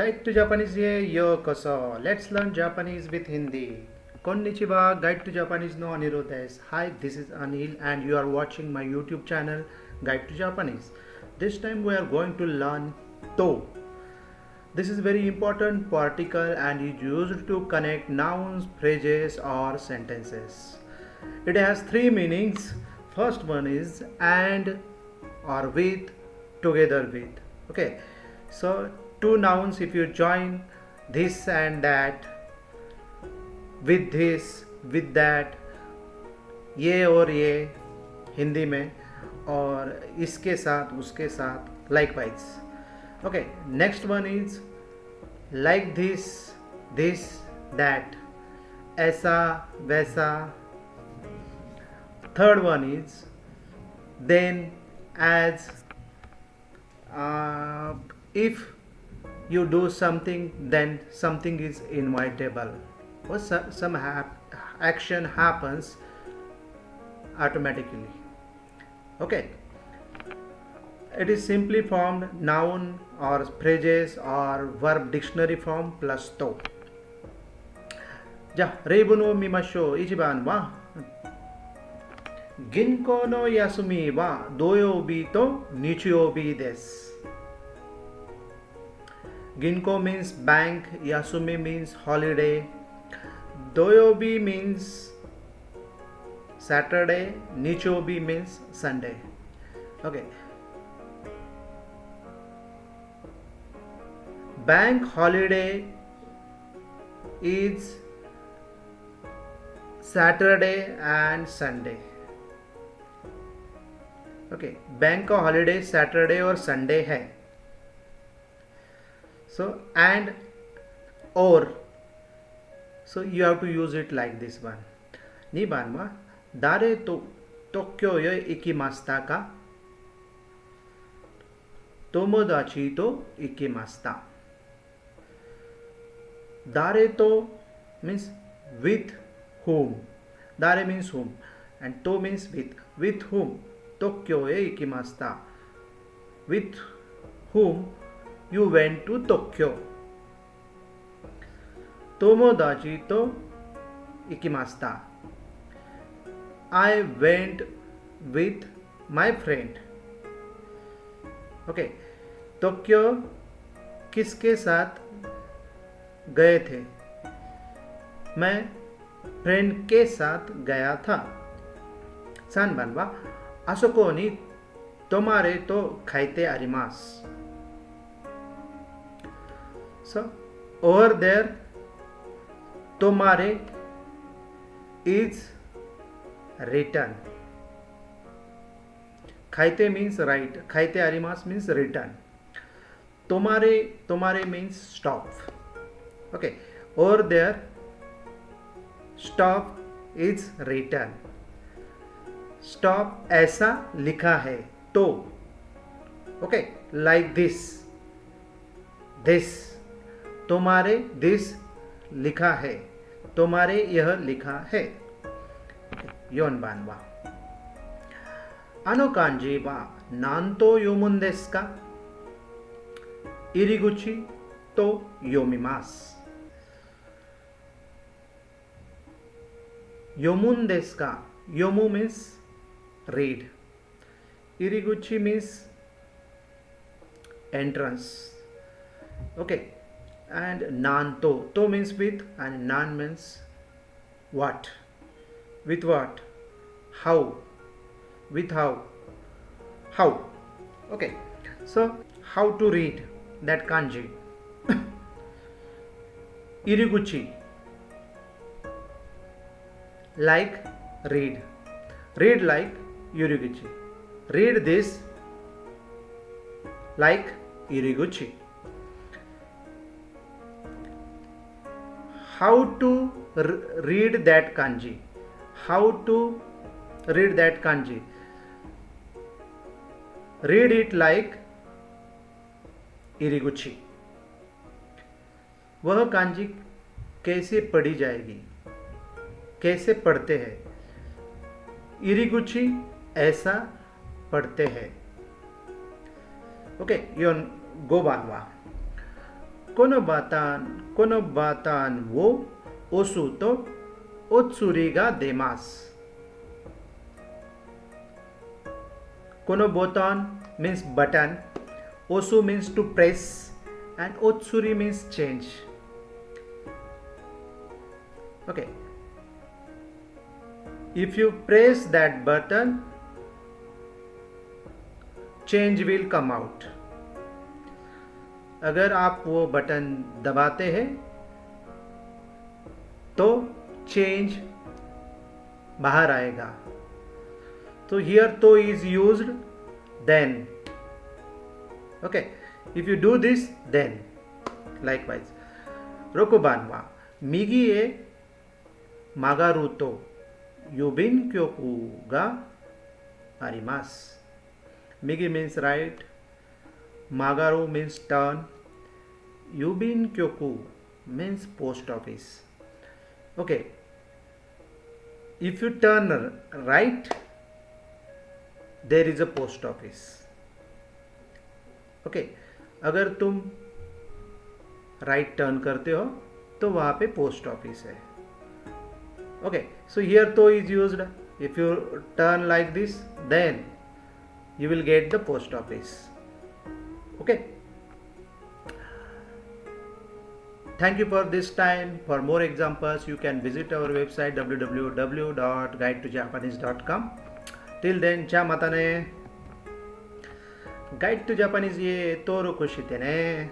Guide to Japanese here, yokoso. Let's learn Japanese with Hindi. Konnichiwa, Guide to Japanese no Anirudh desu. Hi, this is Anil and you are watching my YouTube channel Guide to Japanese. This time we are going to learn to. This is very important particle and is used to connect nouns, phrases or sentences. It has three meanings. First one is and or with, together with. Okay, so two nouns if you join this and that, with this, with that, ये और ये हिंदी में और इसके साथ उसके साथ likewise. Okay, next one is like this, that, ऐसा वैसा. Third one is then, as, if you do something then something is inevitable or some action happens automatically. Okay, it is simply formed noun or phrases or verb dictionary form plus to. じゃあ例文を見ましょう。1番は銀行の休みは土曜日と日曜日です。銀行 means bank, Yasumi means holiday, Doyobi means Saturday, Nichobi means Sunday. Okay. Bank holiday is Saturday and Sunday. Okay, bank का holiday Saturday और Sunday है. So and or, so you have to use it like this one. 2番は誰と東京へ行きましたか？友達と行きました。誰と means with whom. 誰 means whom and to means with. With whom? 東京へ行きました。With whom you went to Tokyo. 友達と行きました。I went with my friend. Okay. Tokyo किसके साथ गए थे? मैं friend के साथ गया था. 3番はあそこに泊まれと書いてあります。So, over there, tomare is written. Kaite means write. Kaite arimas means written. Tomare means stop. Okay. Over there, stop is written. Stop ऐसा लिखा है तो. Okay. Like this. This. तुम्हारे दिस लिखा है. तुम्हारे यह लिखा है. 4番はあの漢字は何と読むんですか？入り口と読みます。読むんですか？読む means read. 入り口 means entrance. Okay. And nan to means with and nan means what. With what? How. With how. How. Okay. So how to read that kanji? Iriguchi. Like read. Read like Iriguchi. Read this like Iriguchi. How to read that kanji? How to read that kanji? Read it like Iriguchi. वह कांजी कैसे पढ़ी जाएगी? कैसे पढ़ते हैं? इरिगुची ऐसा पढ़ते हैं. Okay, 4番は kono batan wo osu to otsuri ga demasu. Kono botan means button, osu means to press, and otsuri means change. Okay. If you press that button, change will come out. अगर आप वो button दबाते हैं तो change बाहर आएगा. तो here to is used then. Okay, if you do this then. Likewise, rokuban wa migi e magaru to yubin kyoku ga arimasu. Migi means right, magaru means turn, yubin kyoku means post office. Okay, if you turn right, there is a post office. Okay, अगर तुम right turn करते हो तो वहाँ पे post office है. Okay, so here to is used. If you turn like this, then you will get the post office. Okay, thank you for this time. For more examples you can visit our website www.guidetojapanese.com. Till then, cha matane. Guide to Japanese ye toru kushite ne.